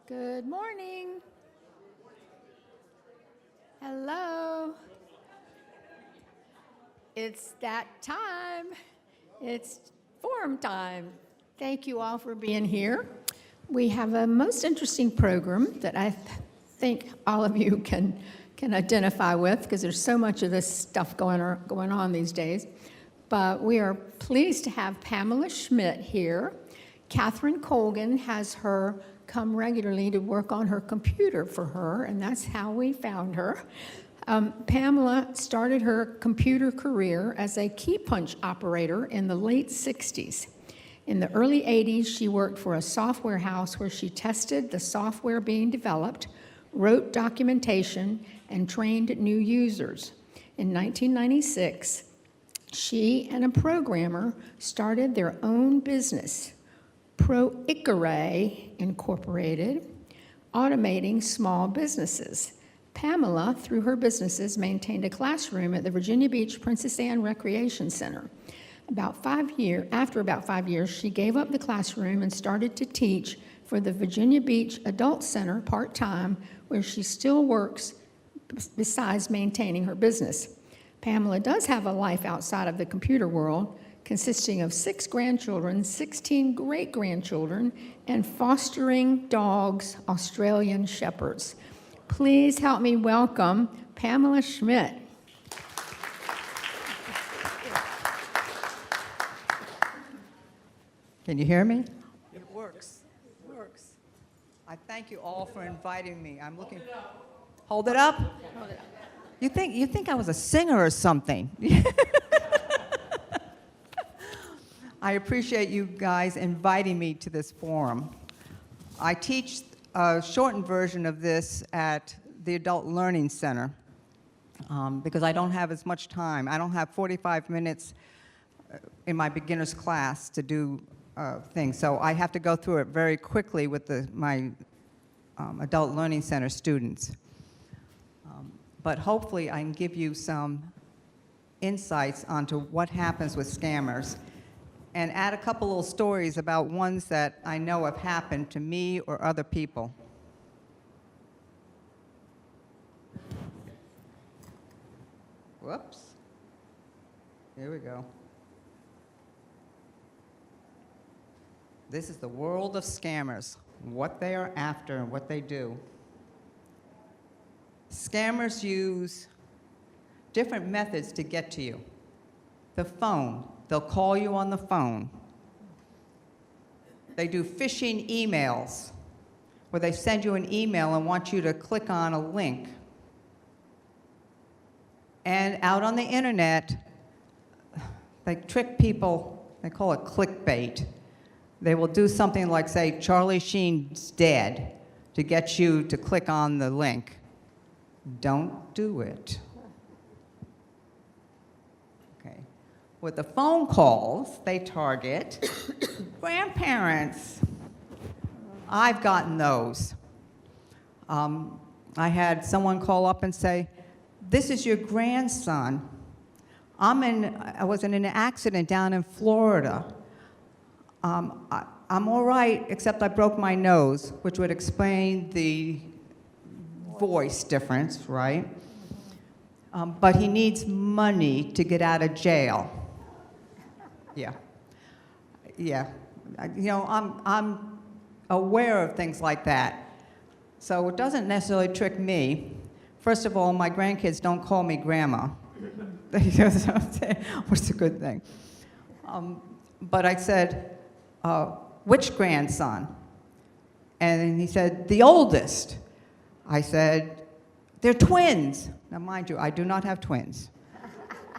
Good morning. Hello. It's that time. It's forum time. Thank you all for being here. We have a most interesting program that I think all of you can identify with because there's so much of this stuff going on these days. But we are pleased to have Pamela Schmidt here. Catherine Colgan has her come regularly to work on her computer for her, and that's how we found her. Pamela started her computer career as a key punch operator in the late 60s. In the early 80s, she worked for a software house where she tested the software being developed, wrote documentation, and trained new users. In 1996, she and a programmer started their own business, ProIcare Incorporated, automating small businesses. Pamela, through her businesses, maintained a classroom at the Virginia Beach Princess Anne Recreation Center. After about 5 years, she gave up the classroom and started to teach for the Virginia Beach Adult Center part-time, where she still works besides maintaining her business. Pamela does have a life outside of the computer world, consisting of 6 grandchildren, 16 great-grandchildren, and fostering dogs, Australian Shepherds. Please help me welcome Pamela Schmidt. Can you hear me? It works. It works. I thank you all for inviting me. I'm looking. Hold it up. Hold it up. You think I was a singer or something? I appreciate you guys inviting me to this forum. I teach a shortened version of this at the Adult Learning Center because I don't have as much time. I don't have 45 minutes in my beginner's class to do things, so I have to go through it very quickly with my Adult Learning Center students. But hopefully I can give you some insights onto what happens with scammers and add a couple little stories about ones that I know have happened to me or other people. Whoops. Here we go. This is the world of scammers, what they are after and what they do. Scammers use different methods to get to you. The phone. They'll call you on the phone. They do phishing emails, where they send you an email and want you to click on a link. And out on the internet, they trick people, they call it clickbait. They will do something like, say, Charlie Sheen's dead, to get you to click on the link. Don't do it. With the phone calls, they target grandparents. I've gotten those. I had someone call up and say, "This is your grandson. I was in an accident down in Florida. I'm all right, except I broke my nose," which would explain the voice difference, right? But he needs money to get out of jail. Yeah. You know, I'm aware of things like that. So it doesn't necessarily trick me. First of all, my grandkids don't call me grandma, which is a good thing. But I said, "Which grandson?" And he said, "The oldest." I said, "They're twins." Now, mind you, I do not have twins.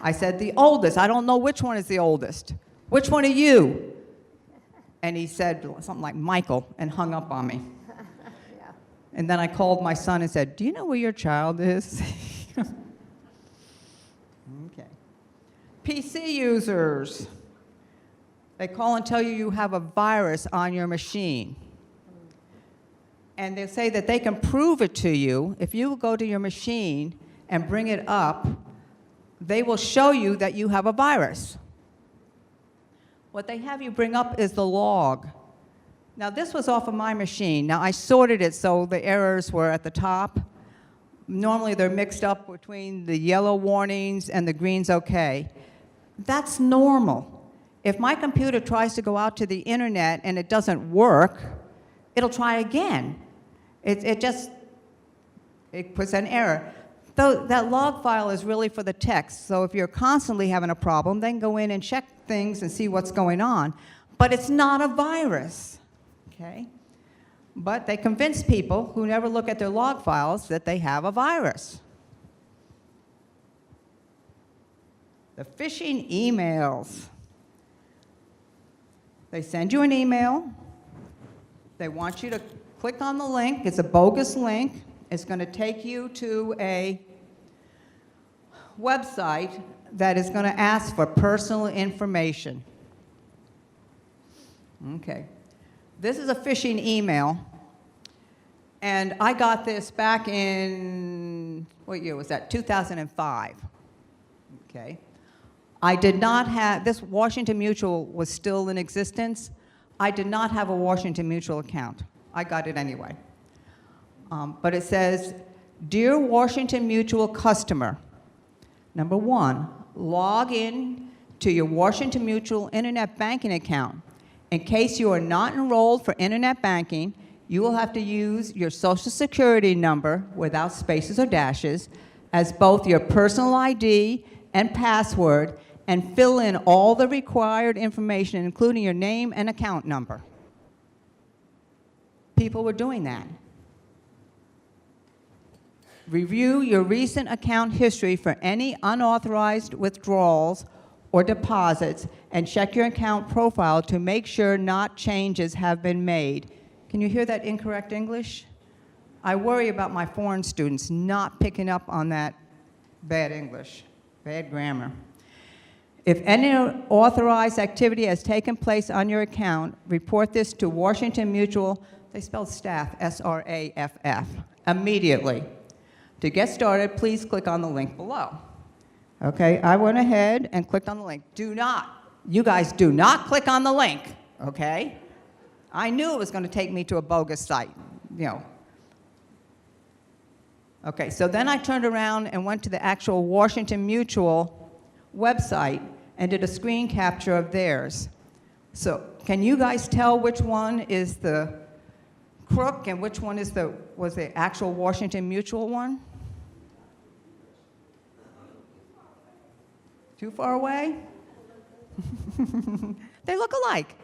I said, "The oldest. I don't know which one is the oldest. Which one are you?" And he said something like Michael and hung up on me. Yeah. And then I called my son and said, "Do you know where your child is?" Okay. PC users. They call and tell you you have a virus on your machine. And they say that they can prove it to you. If you go to your machine and bring it up, they will show you that you have a virus. What they have you bring up is the log. Now, this was off of my machine. Now, I sorted it so the errors were at the top. Normally, they're mixed up between the yellow warnings and the green's okay. That's normal. If my computer tries to go out to the internet and it doesn't work, it'll try again. It puts an error. Though that log file is really for the text, so if you're constantly having a problem, then go in and check things and see what's going on. But it's not a virus, okay? But they convince people who never look at their log files that they have a virus. The phishing emails. They send you an email. They want you to click on the link. It's a bogus link. It's going to take you to a website that is going to ask for personal information. Okay. This is a phishing email. And I got this back in, what year was that? 2005. Okay. I did not have, this Washington Mutual was still in existence. I did not have a Washington Mutual account. I got it anyway. But it says, "Dear Washington Mutual customer, number one, log in to your Washington Mutual internet banking account. In case you are not enrolled for internet banking, you will have to use your Social Security number without spaces or dashes as both your personal ID and password, and fill in all the required information, including your name and account number." People were doing that. Review your recent account history for any unauthorized withdrawals or deposits, and check your account profile to make sure not changes have been made. Can you hear that incorrect English? I worry about my foreign students not picking up on that bad English, bad grammar. If any authorized activity has taken place on your account, report this to Washington Mutual, they spell staff, S-R-A-F-F, immediately. To get started, please click on the link below. Okay, I went ahead and clicked on the link. You guys do not click on the link, okay? I knew it was going to take me to a bogus site, you know. Okay, so then I turned around and went to the actual Washington Mutual website and did a screen capture of theirs. So can you guys tell which one is the crook and which one was the actual Washington Mutual one? Too far away? They look alike.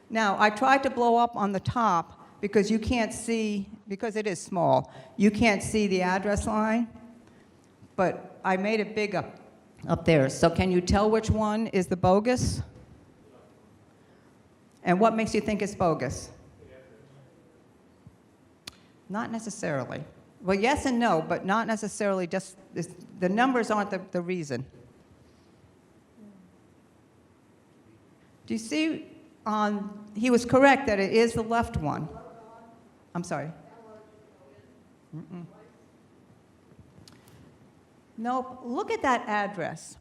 Now, I tried to blow up on the top because you can't see, because it is small, you can't see the address line, but I made it big up there. So can you tell which one is the bogus? And what makes you think it's bogus? Not necessarily. Well, yes and no, but not necessarily just, the numbers aren't the reason. Do you see he was correct that it is the left one. I'm sorry. Mm-mm. Nope, look at that address.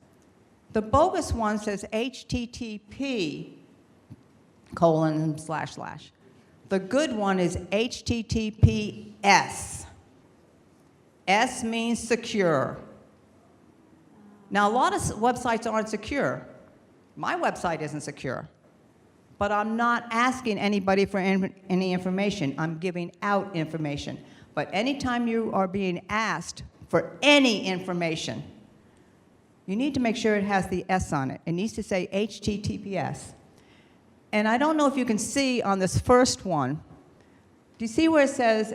The bogus one says http://. The good one is https. S means secure. Now, a lot of websites aren't secure. My website isn't secure. But I'm not asking anybody for any information. I'm giving out information. But anytime you are being asked for any information, you need to make sure it has the S on it. It needs to say HTTPS. And I don't know if you can see on this first one, do you see where it says,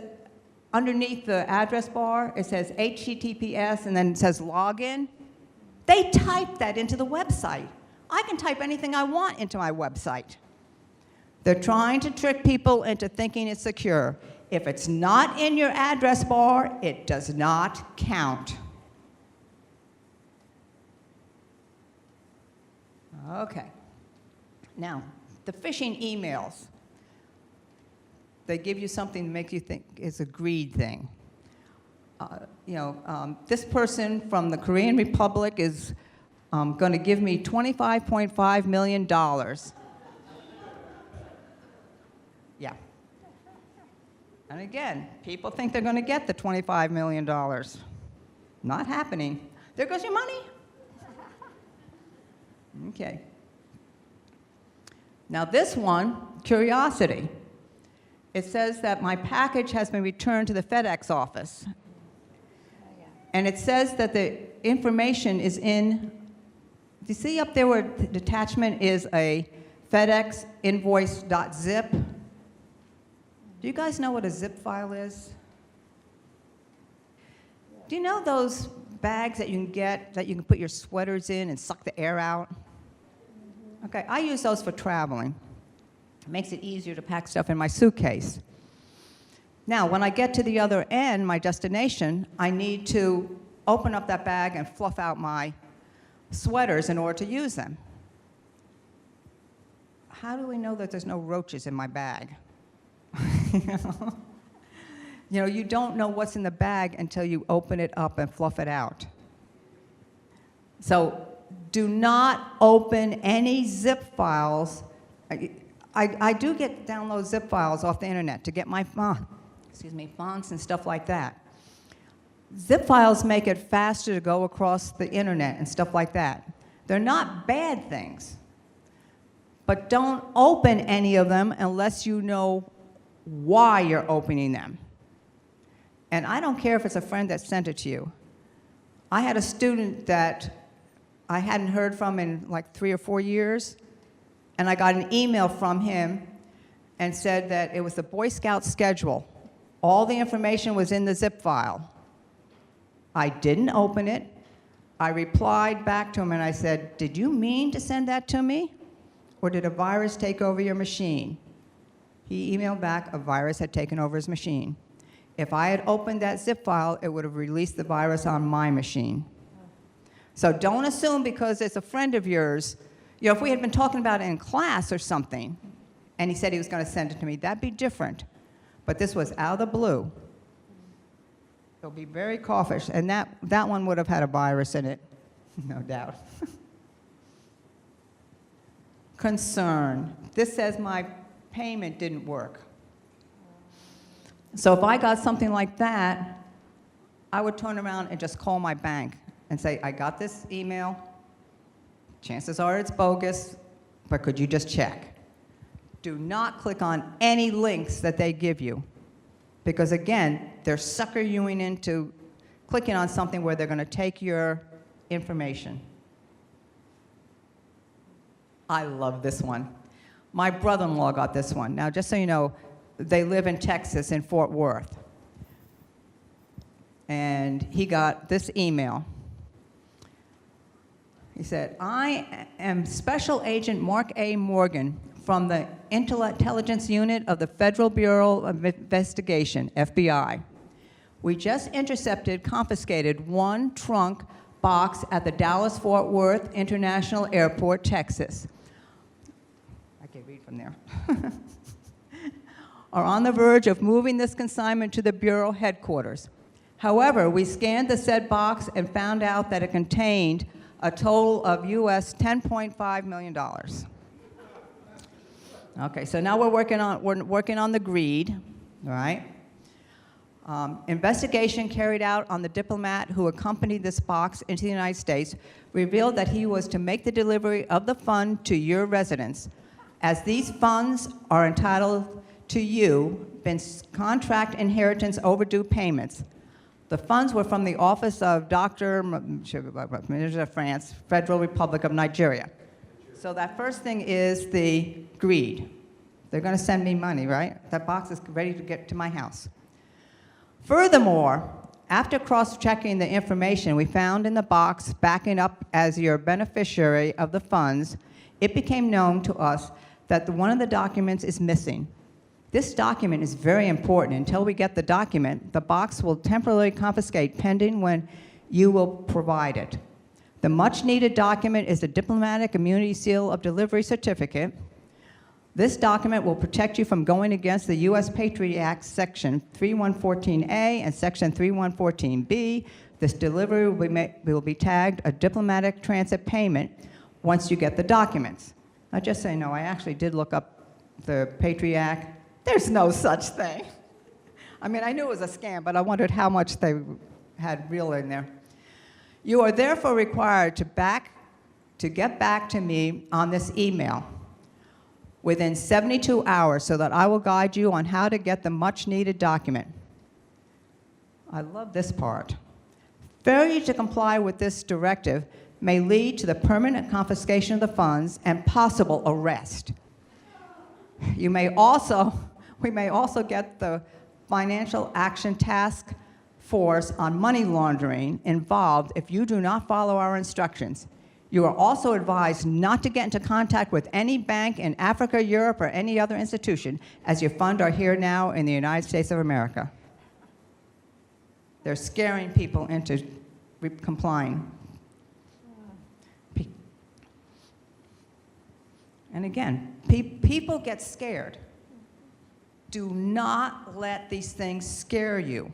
underneath the address bar, it says HTTPS and then it says login? They typed that into the website. I can type anything I want into my website. They're trying to trick people into thinking it's secure. If it's not in your address bar, it does not count. Okay. Now, the phishing emails. They give you something to make you think it's a greed thing. This person from the Korean Republic is going to give me $25.5 million. Yeah. And again, people think they're going to get the $25 million. Not happening. There goes your money. Okay. Now this one, curiosity. It says that my package has been returned to the FedEx office. And it says that the information is in, do you see up there where the attachment is a FedEx invoice.zip? Do you guys know what a zip file is? Do you know those bags that you can get that you can put your sweaters in and suck the air out? Okay, I use those for traveling. It makes it easier to pack stuff in my suitcase. Now, when I get to the other end, my destination, I need to open up that bag and fluff out my sweaters in order to use them. How do we know that there's no roaches in my bag? You know, you don't know what's in the bag until you open it up and fluff it out. So do not open any zip files. I do download zip files off the internet to get my fonts and stuff like that. Zip files make it faster to go across the internet and stuff like that. They're not bad things, but don't open any of them unless you know why you're opening them. And I don't care if it's a friend that sent it to you. I had a student that I hadn't heard from in like 3 or 4 years, and I got an email from him and said that it was the Boy Scout schedule. All the information was in the zip file. I didn't open it. I replied back to him and I said, "Did you mean to send that to me? Or did a virus take over your machine?" He emailed back, a virus had taken over his machine. If I had opened that zip file, it would have released the virus on my machine. So don't assume because it's a friend of yours. You know, if we had been talking about it in class or something, and he said he was going to send it to me, that'd be different. But this was out of the blue. So be very cautious. And that one would have had a virus in it, no doubt. Concern. This says my payment didn't work. So if I got something like that, I would turn around and just call my bank and say, "I got this email. Chances are it's bogus, but could you just check?" Do not click on any links that they give you, because again, they're sucker-youing into clicking on something where they're going to take your information. I love this one. My brother-in-law got this one. Now, just so you know, they live in Texas, in Fort Worth. And he got this email. He said, "I am Special Agent Mark A. Morgan from the Intelligence Unit of the Federal Bureau of Investigation, FBI. We just intercepted, confiscated one trunk box at the Dallas-Fort Worth International Airport, Texas." I can read from there. "Are on the verge of moving this consignment to the Bureau headquarters. However, we scanned the said box and found out that it contained a total of US $10.5 million. Okay, so now we're working on the greed, all right? Investigation carried out on the diplomat who accompanied this box into the United States revealed that he was to make the delivery of the fund to your residence. As these funds are entitled to you, been contract inheritance overdue payments. The funds were from the Office of Minister of France, Federal Republic of Nigeria." So that first thing is the greed. They're going to send me money, right? That box is ready to get to my house. Furthermore, after cross-checking the information we found in the box backing up as your beneficiary of the funds, it became known to us that one of the documents is missing. This document is very important. Until we get the document, the box will temporarily confiscate pending when you will provide it. The much-needed document is the Diplomatic Immunity Seal of Delivery Certificate. This document will protect you from going against the U.S. Patriot Act, Section 3114A and Section 3114B. This delivery will be tagged a diplomatic transit payment once you get the documents. Now, just so you know, I actually did look up the Patriot Act, There's no such thing. I mean, I knew it was a scam, but I wondered how much they had real in there. You are therefore required to get back to me on this email within 72 hours so that I will guide you on how to get the much-needed document. I love this part. Failure to comply with this directive may lead to the permanent confiscation of the funds and possible arrest. We may also get the Financial Action Task Force on money laundering involved if you do not follow our instructions. You are also advised not to get into contact with any bank in Africa, Europe, or any other institution, as your funds are here now in the United States of America. They're scaring people into complying. And again, people get scared. Do not let these things scare you.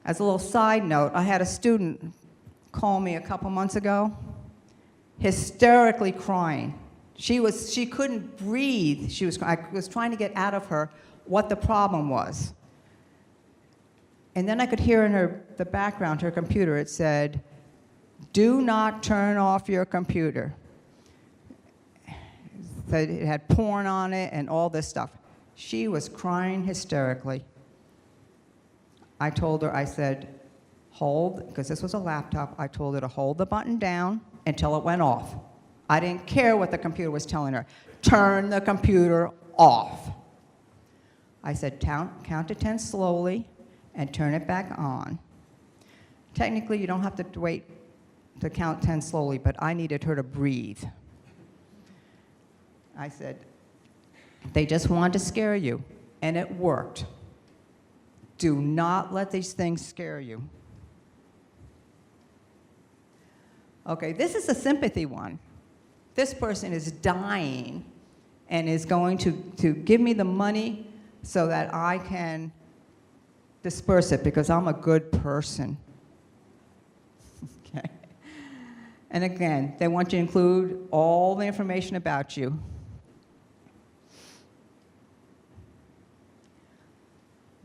As a little side note, I had a student call me a couple months ago, hysterically crying. She couldn't breathe. I was trying to get out of her what the problem was. And then I could hear in the background, her computer, it said, "Do not turn off your computer." It had porn on it and all this stuff. She was crying hysterically. I told her, I said, hold, because this was a laptop, I told her to hold the button down until it went off. I didn't care what the computer was telling her. Turn the computer off. I said, count to 10 slowly and turn it back on. Technically, you don't have to wait to count 10 slowly, but I needed her to breathe. I said, they just wanted to scare you, and it worked. Do not let these things scare you. Okay, this is a sympathy one. This person is dying and is going to give me the money so that I can disperse it because I'm a good person. Okay. And again, they want you to include all the information about you.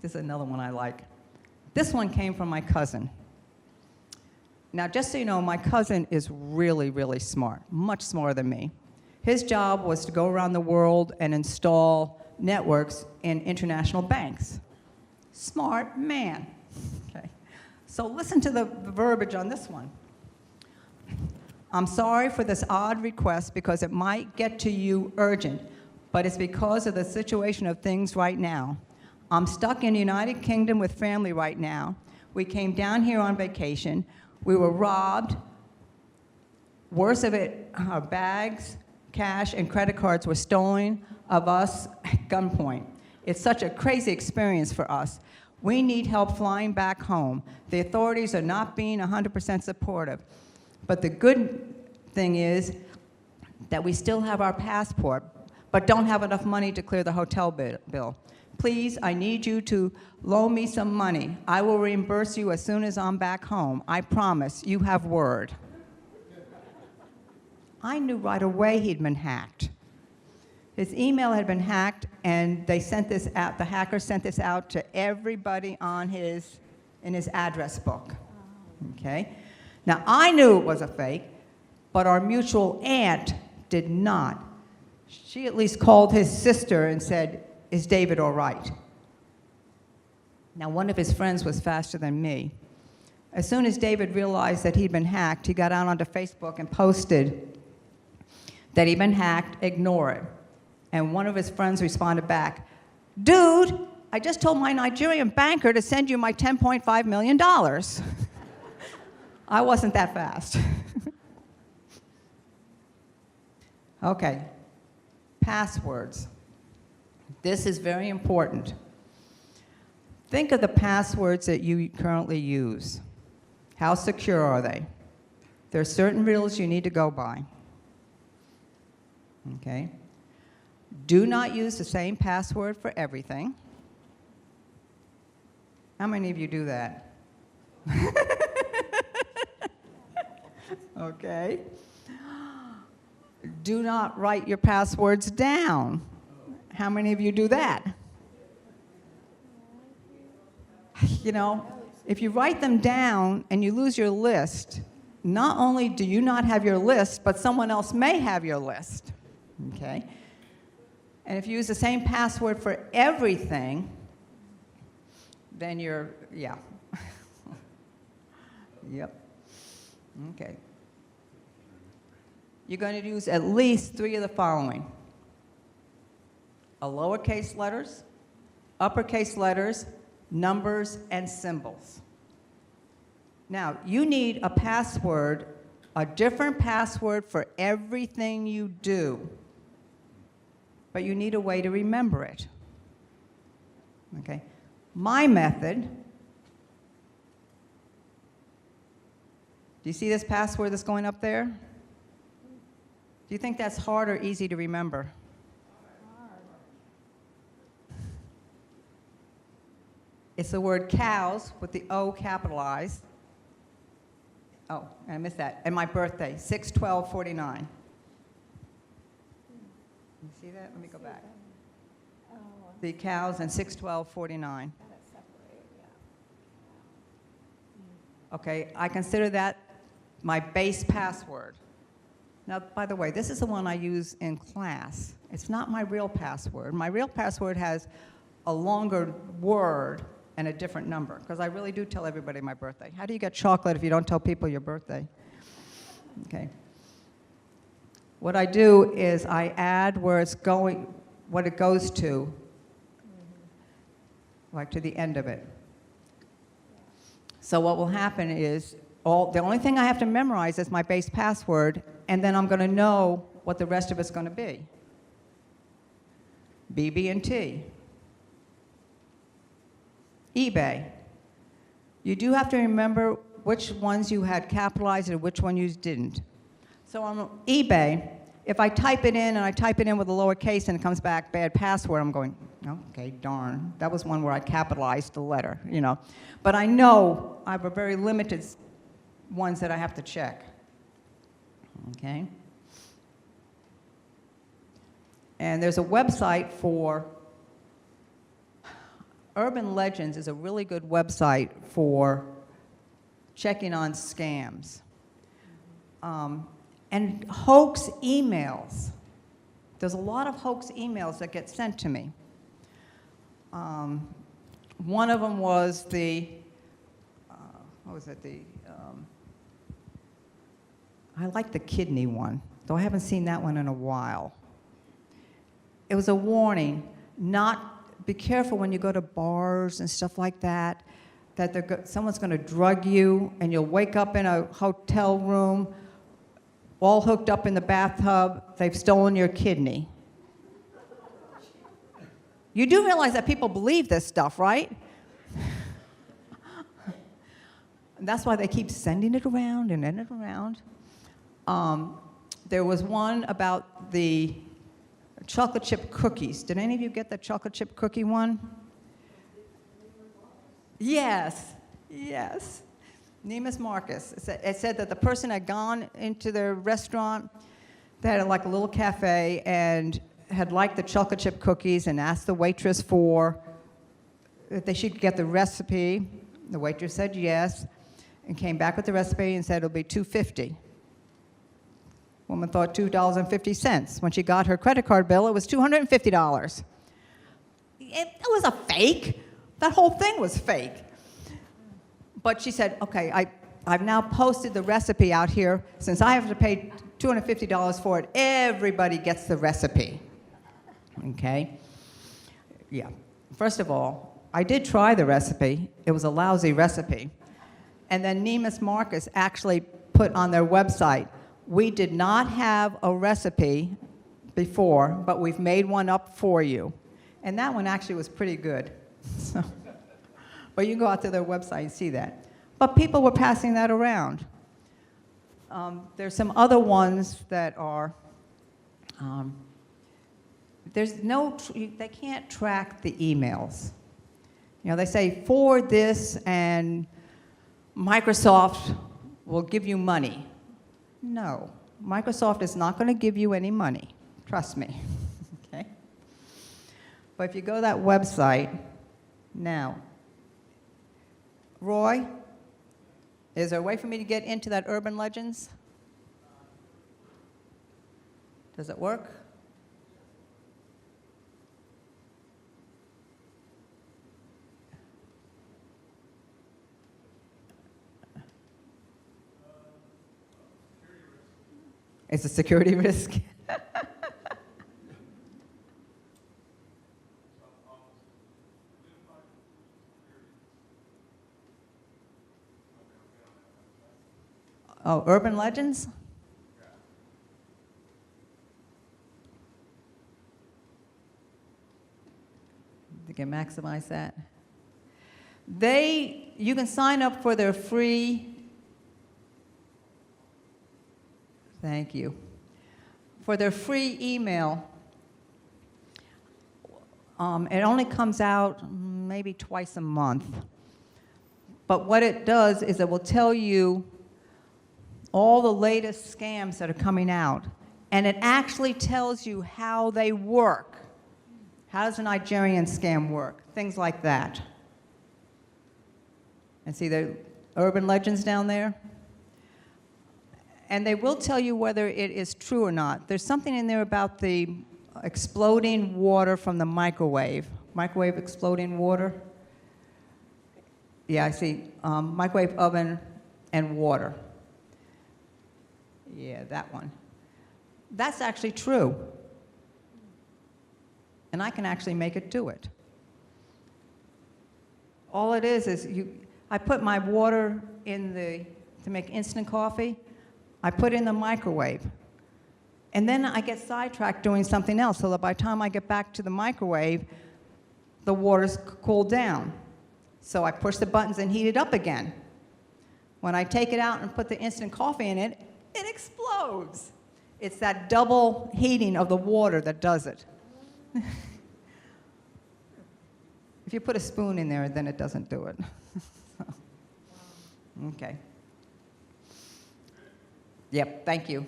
This is another one I like. This one came from my cousin. Now, just so you know, my cousin is really, really smart, much smarter than me. His job was to go around the world and install networks in international banks. Smart man. Okay. So listen to the verbiage on this one. I'm sorry for this odd request because it might get to you urgent, but it's because of the situation of things right now. I'm stuck in the United Kingdom with family right now. We came down here on vacation. We were robbed. Worse of it, our bags, cash, and credit cards were stolen of us at gunpoint. It's such a crazy experience for us. We need help flying back home. The authorities are not being 100% supportive. But the good thing is that we still have our passport, but don't have enough money to clear the hotel bill. Please, I need you to loan me some money. I will reimburse you as soon as I'm back home. I promise. You have word. I knew right away he'd been hacked. His email had been hacked, and they sent this out. The hackers sent this out to everybody in his address book. Okay? Now, I knew it was a fake, but our mutual aunt did not. She at least called his sister and said, "Is David all right?" Now, one of his friends was faster than me. As soon as David realized that he'd been hacked, he got out onto Facebook and posted that he'd been hacked, ignore it. And one of his friends responded back, "Dude, I just told my Nigerian banker to send you my $10.5 million. I wasn't that fast. Okay, passwords. This is very important. Think of the passwords that you currently use. How secure are they? There are certain rules you need to go by. Okay? Do not use the same password for everything. How many of you do that? Okay. Do not write your passwords down. How many of you do that? You know, if you write them down and you lose your list, not only do you not have your list, but someone else may have your list, okay? And if you use the same password for everything, then you're, yeah. Yep. Okay. You're going to use at least 3 of the following: lowercase letters, uppercase letters, numbers, and symbols. Now, you need a password, a different password for everything you do, but you need a way to remember it. Okay? My method, do you see this password that's going up there? Do you think that's hard or easy to remember? It's the word cows with the O capitalized. Oh, I missed that. And my birthday, 6/12/49. You see that? Let me go back. The cows and 6/12/49. Okay, I consider that my base password. Now, by the way, this is the one I use in class. It's not my real password. My real password has a longer word and a different number, because I really do tell everybody my birthday. How do you get chocolate if you don't tell people your birthday? Okay. What I do is I add where it's going, what it goes to, like to the end of it. So what will happen is, the only thing I have to memorize is my base password, and then I'm going to know what the rest of it's going to be. BB&T. eBay. You do have to remember which ones you had capitalized and which one you didn't. So on eBay, if I type it in and I type it in with a lowercase and it comes back bad password, I'm going, okay, darn. That was one where I capitalized the letter, you know. But I know I have a very limited ones that I have to check. Okay? And there's a website for Urban Legends is a really good website for checking on scams. And hoax emails. There's a lot of hoax emails that get sent to me. One of them was what was it? I like the kidney one, though I haven't seen that one in a while. It was a warning, be careful when you go to bars and stuff like that, that someone's going to drug you and you'll wake up in a hotel room, all hooked up in the bathtub, they've stolen your kidney. You do realize that people believe this stuff, right? And that's why they keep sending it around and it around. There was one about the chocolate chip cookies. Did any of you get the chocolate chip cookie one? Yes, yes. Neiman Marcus. It said that the person had gone into their restaurant, they had like a little cafe, and had liked the chocolate chip cookies and asked the waitress if they should get the recipe. The waitress said yes, and came back with the recipe and said it'll be $2.50. Woman thought $2.50. When she got her credit card bill, it was $250. It was a fake. That whole thing was fake. But she said, okay, I've now posted the recipe out here. Since I have to pay $250 for it, everybody gets the recipe. Okay? Yeah. First of all, I did try the recipe. It was a lousy recipe. And then Neiman Marcus actually put on their website, we did not have a recipe before, but we've made one up for you. And that one actually was pretty good. So, but you can go out to their website and see that. But people were passing that around. There's some other ones that are, they can't track the emails. You know, they say forward this and Microsoft will give you money. No, Microsoft is not going to give you any money. Trust me. Okay? But if you go to that website, now, Roy, is there a way for me to get into that Urban Legends? Does it work? It's a security risk. Oh, Urban Legends? You can maximize that. You can sign up for their free, thank you, for their free email. It only comes out maybe twice a month. But what it does is it will tell you all the latest scams that are coming out. And it actually tells you how they work. How does a Nigerian scam work? Things like that. And see the Urban Legends down there? And they will tell you whether it is true or not. There's something in there about the exploding water from the microwave. Microwave exploding water? Yeah, I see. Microwave oven and water. Yeah, that one. That's actually true. And I can actually make it do it. All it is I put my water to make instant coffee, I put it in the microwave. And then I get sidetracked doing something else, so that by the time I get back to the microwave, the water's cooled down. So I push the buttons and heat it up again. When I take it out and put the instant coffee in it, it explodes. It's that double heating of the water that does it. If you put a spoon in there, then it doesn't do it. Okay. Yep, thank you.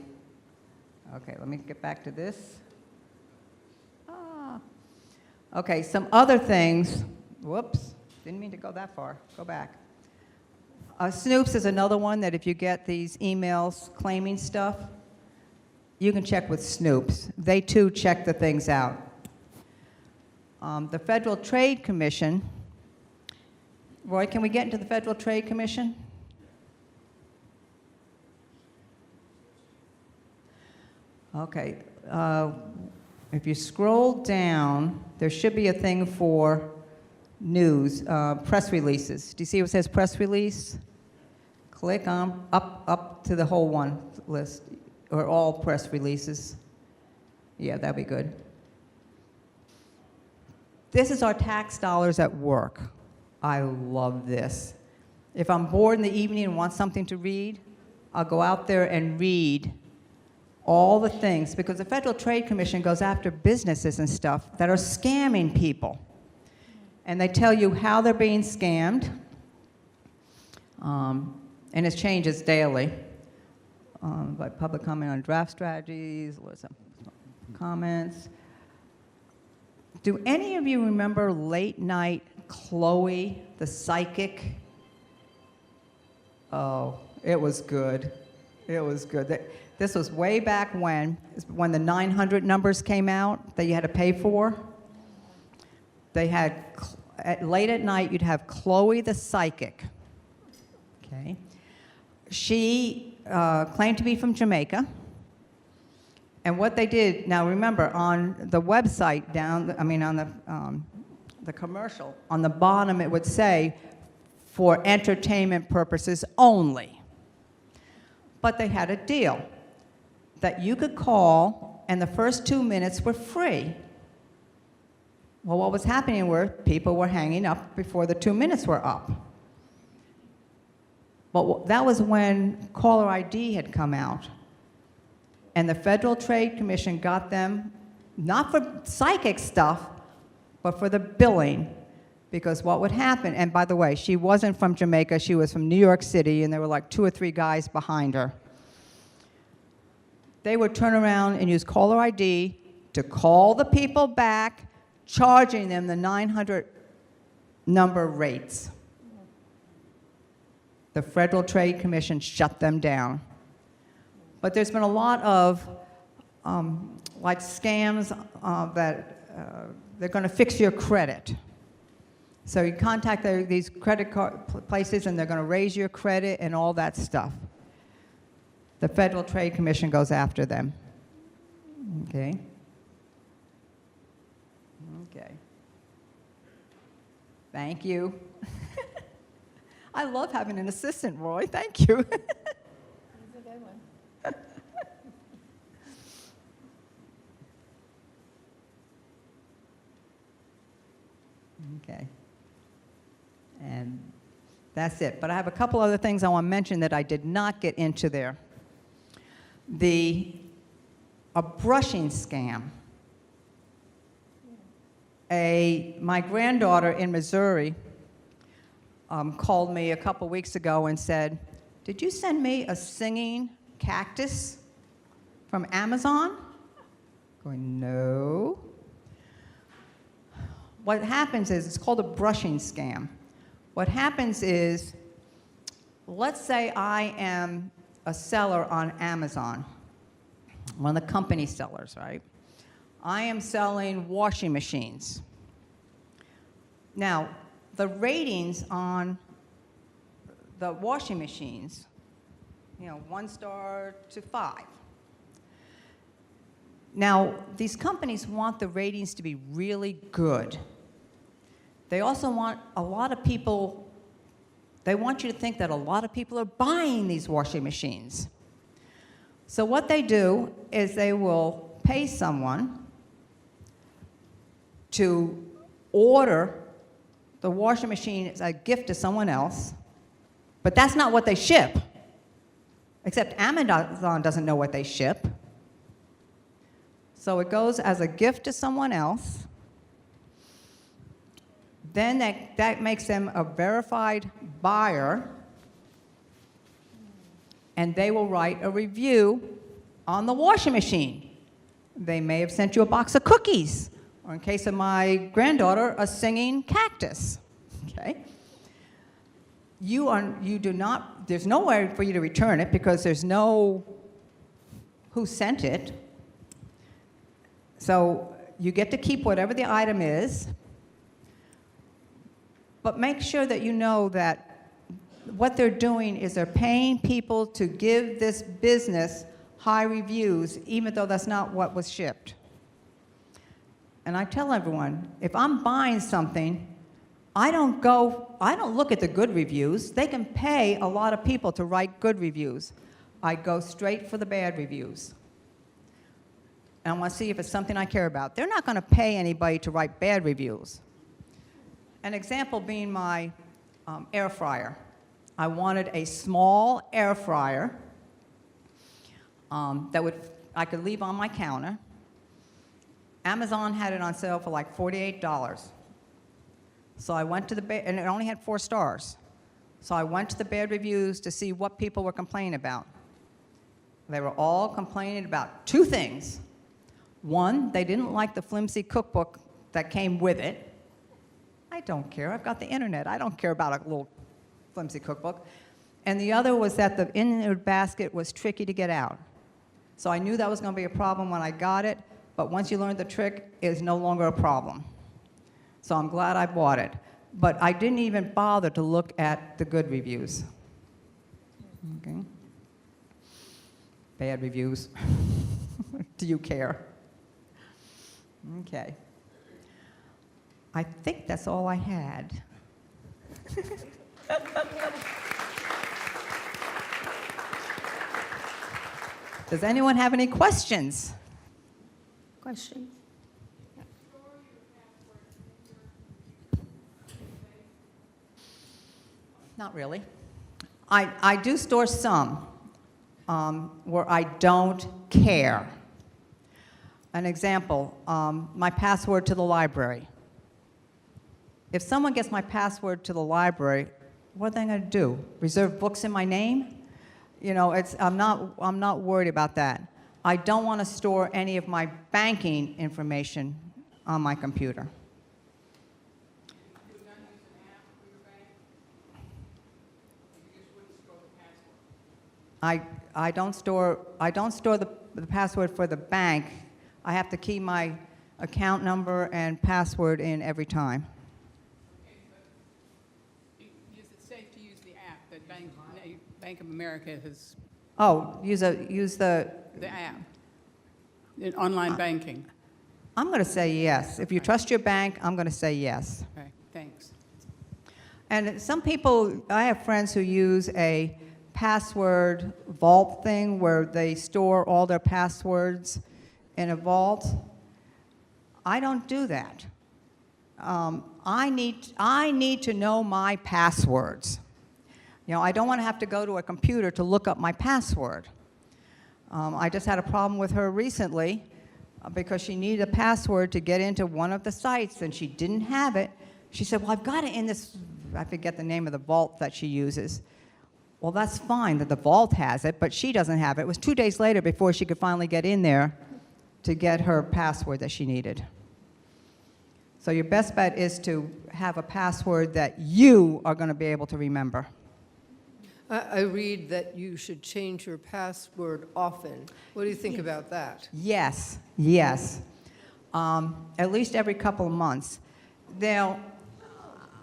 Okay, let me get back to this. Okay, some other things. Whoops, didn't mean to go that far. Go back. Snoops is another one that if you get these emails claiming stuff, you can check with Snoops. They too check the things out. The Federal Trade Commission. Roy, can we get into the Federal Trade Commission? Okay. If you scroll down, there should be a thing for news, press releases. Do you see what says press release? Click on up to the whole one list, or all press releases. Yeah, that'd be good. This is our tax dollars at work. I love this. If I'm bored in the evening and want something to read, I'll go out there and read all the things, because the Federal Trade Commission goes after businesses and stuff that are scamming people. And they tell you how they're being scammed, and it changes daily. By public comment on draft strategies, some comments. Do any of you remember Late Night Chloe, the psychic? Oh, it was good. It was good. This was way back when the 900 numbers came out that you had to pay for. They had, late at night, you'd have Chloe the psychic. Okay. She claimed to be from Jamaica. And what they did, now remember, on the website on the commercial, on the bottom it would say, for entertainment purposes only. But they had a deal that you could call and the first 2 minutes were free. Well, what was happening were people were hanging up before the 2 minutes were up. But that was when caller ID had come out. And the Federal Trade Commission got them, not for psychic stuff, but for the billing. Because what would happen, and by the way, she wasn't from Jamaica, she was from New York City, and there were like 2 or 3 guys behind her. They would turn around and use caller ID to call the people back, charging them the 900 number rates. The Federal Trade Commission shut them down. But there's been a lot of like scams that they're going to fix your credit. So you contact these credit card places and they're going to raise your credit and all that stuff. The Federal Trade Commission goes after them. Okay. Okay. Thank you. I love having an assistant, Roy. Thank you. That's a good one. Okay. And that's it. But I have a couple other things I want to mention that I did not get into there. A brushing scam. My granddaughter in Missouri called me a couple weeks ago and said, "Did you send me a singing cactus from Amazon?" Going, no. What happens is, it's called a brushing scam. What happens is, let's say I am a seller on Amazon, one of the company sellers, right? I am selling washing machines. Now, the ratings on the washing machines, 1 star to 5. Now, these companies want the ratings to be really good. They also want they want you to think that a lot of people are buying these washing machines. So what they do is they will pay someone to order the washing machine as a gift to someone else, but that's not what they ship. Except Amazon doesn't know what they ship. So it goes as a gift to someone else. Then that makes them a verified buyer, and they will write a review on the washing machine. They may have sent you a box of cookies, or in case of my granddaughter, a singing cactus. Okay? There's nowhere for you to return it because there's no who sent it. So you get to keep whatever the item is, but make sure that you know that what they're doing is they're paying people to give this business high reviews, even though that's not what was shipped. And I tell everyone, if I'm buying something, I don't look at the good reviews. They can pay a lot of people to write good reviews. I go straight for the bad reviews. And I want to see if it's something I care about. They're not going to pay anybody to write bad reviews. An example being my air fryer. I wanted a small air fryer that I could leave on my counter. Amazon had it on sale for like $48. So I went to and it only had 4 stars. So I went to the bad reviews to see what people were complaining about. They were all complaining about 2 things. One, they didn't like the flimsy cookbook that came with it. I don't care. I've got the internet. I don't care about a little flimsy cookbook. And the other was that the inward basket was tricky to get out. So I knew that was going to be a problem when I got it, but once you learn the trick, it's no longer a problem. So I'm glad I bought it. But I didn't even bother to look at the good reviews. Okay. Bad reviews. Do you care? Okay. I think that's all I had. Does anyone have any questions? Question? Not really. I do store some where I don't care. An example, my password to the library. If someone gets my password to the library, what are they going to do? Reserve books in my name? I'm not worried about that. I don't want to store any of my banking information on my computer. I don't store the password for the bank. I have to key my account number and password in every time. Is it safe to use the app that Bank of America has, Oh, use the, the app, in online banking? I'm going to say yes. If you trust your bank, I'm going to say yes. Okay, thanks. And some people, I have friends who use a password vault thing where they store all their passwords in a vault. I don't do that. I need to know my passwords. You know, I don't want to have to go to a computer to look up my password. I just had a problem with her recently because she needed a password to get into one of the sites and she didn't have it. She said, well, I've got it in this, I forget the name of the vault that she uses. Well, that's fine that the vault has it, but she doesn't have it. It was 2 days later before she could finally get in there to get her password that she needed. So your best bet is to have a password that you are going to be able to remember. I read that you should change your password often. What do you think about that? Yes, yes. At least every couple of months. Now,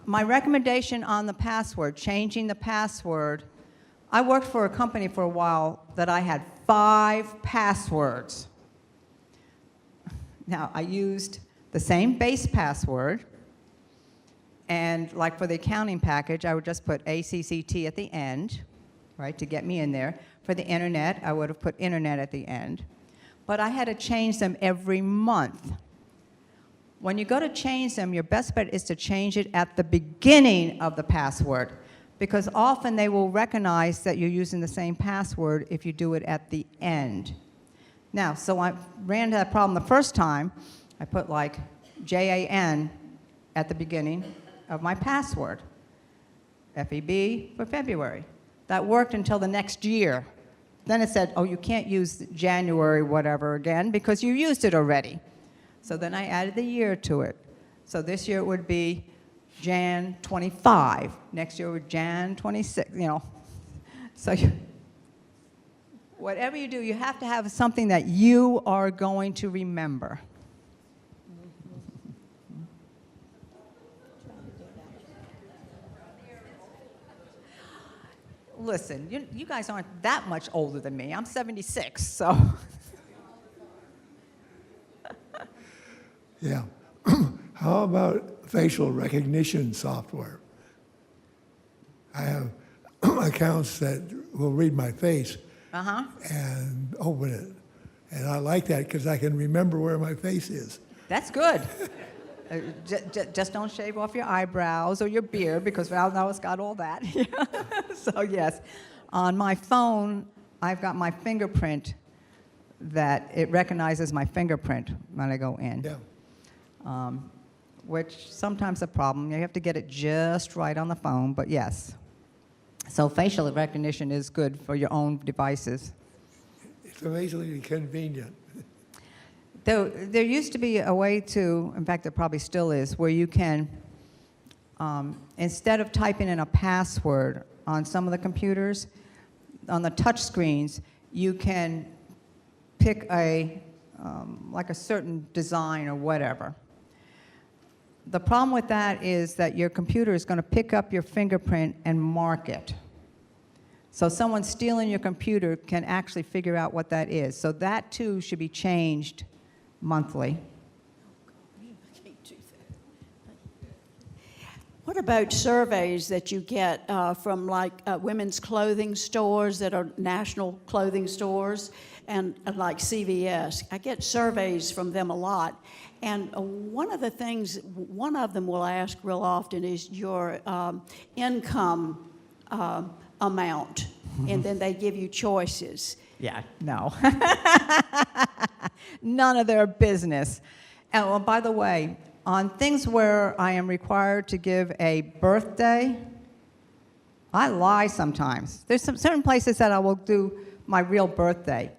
my recommendation on the password, changing the password, I worked for a company for a while that I had 5 passwords. Now, I used the same base password, and like for the accounting package, I would just put ACCT at the end, right, to get me in there. For the internet, I would have put internet at the end. But I had to change them every month. When you go to change them, your best bet is to change it at the beginning of the password, because often they will recognize that you're using the same password if you do it at the end. Now, so I ran into that problem the first time. I put like JAN at the beginning of my password, FEB for February. That worked until the next year. Then it said, oh, you can't use January whatever again because you used it already. So then I added the year to it. So this year it would be Jan 25. Next year it would be Jan 26, you know. So whatever you do, you have to have something that you are going to remember. Listen, you guys aren't that much older than me. I'm 76, so. Yeah. How about facial recognition software? I have accounts that will read my face and open it. And I like that because I can remember where my face is. That's good. Just don't shave off your eyebrows or your beard because Val now has got all that. So yes, on my phone, I've got my fingerprint that it recognizes my fingerprint when I go in. Yeah. Which sometimes a problem. You have to get it just right on the phone, but yes. So facial recognition is good for your own devices. It's amazingly convenient. There used to be a way to, in fact, there probably still is, where you can, instead of typing in a password on some of the computers, on the touch screens, you can pick like a certain design or whatever. The problem with that is that your computer is going to pick up your fingerprint and mark it. So someone stealing your computer can actually figure out what that is. So that, too, should be changed monthly. What about surveys that you get from like women's clothing stores that are national clothing stores and like CVS? I get surveys from them a lot. And one of the things, one of them will ask real often is your income amount. And then they give you choices. Yeah, no. None of their business. And well, by the way, on things where I am required to give a birthday, I lie sometimes. There's some certain places that I will do my real birthday.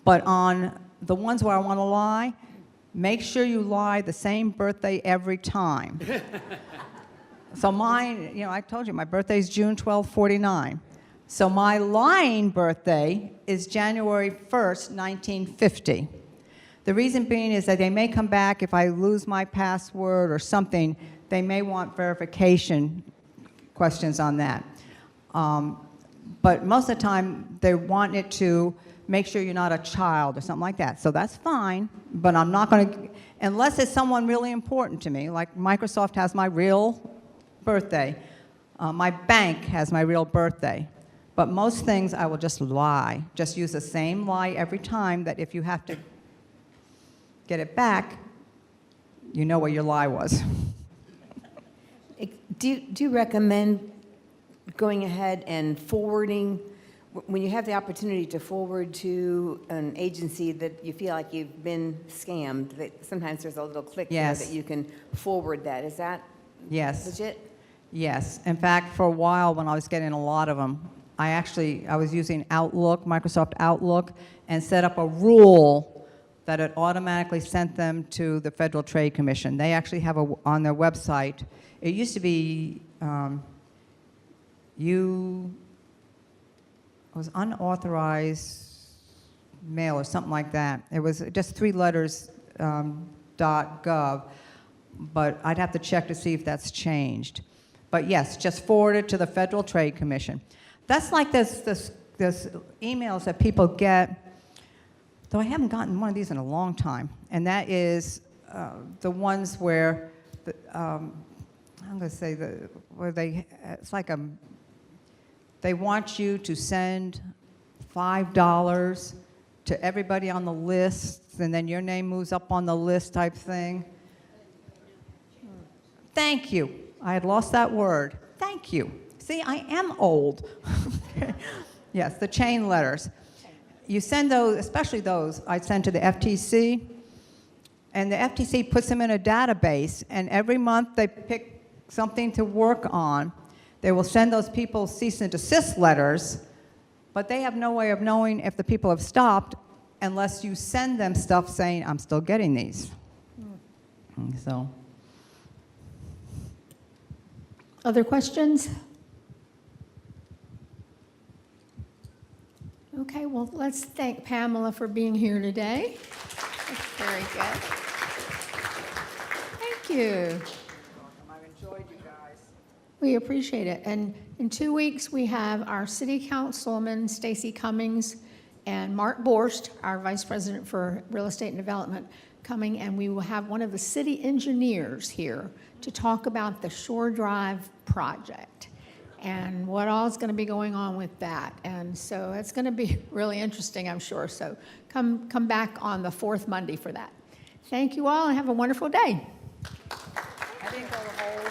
But on the ones where I want to lie, make sure you lie the same birthday every time. So mine, I told you, my birthday is June 12, 49. So my lying birthday is January 1st, 1950. The reason being is that they may come back if I lose my password or something, they may want verification questions on that. But most of the time, they want it to make sure you're not a child or something like that. So that's fine, but I'm not going to, unless it's someone really important to me, like Microsoft has my real birthday, my bank has my real birthday. But most things I will just lie, just use the same lie every time, that if you have to get it back, you know where your lie was. Do you recommend going ahead and forwarding, when you have the opportunity to forward to an agency that you feel like you've been scammed, that sometimes there's a little click there Yes. that you can forward that? Is that Yes. legit? Yes. In fact, for a while when I was getting a lot of them, I was using Outlook, Microsoft Outlook, and set up a rule that it automatically sent them to the Federal Trade Commission. They actually have on their website, it used to be it was unauthorized mail or something like that. It was just 3 letters, .gov, but I'd have to check to see if that's changed. But yes, just forward it to the Federal Trade Commission. That's like this emails that people get, though I haven't gotten one of these in a long time, and that is the ones where, I'm going to say, where it's like they want you to send $5 to everybody on the list, and then your name moves up on the list type thing. Thank you. I had lost that word. Thank you. See, I am old. Yes, the chain letters. You send those, especially those, I send to the FTC, and the FTC puts them in a database, and every month they pick something to work on. They will send those people cease and desist letters, but they have no way of knowing if the people have stopped unless you send them stuff saying, I'm still getting these. So. Other questions? Okay, well, let's thank Pamela for being here today. That's very good. Thank you. I've enjoyed you guys. We appreciate it. And in 2 weeks, we have our city councilman, Stacy Cummings, and Mark Borst, our vice president for real estate and development, coming, and we will have one of the city engineers here to talk about the Shore Drive project and what all is going to be going on with that. And so it's going to be really interesting, I'm sure. So come back on the 4th Monday for that. Thank you all and have a wonderful day. I didn't go the whole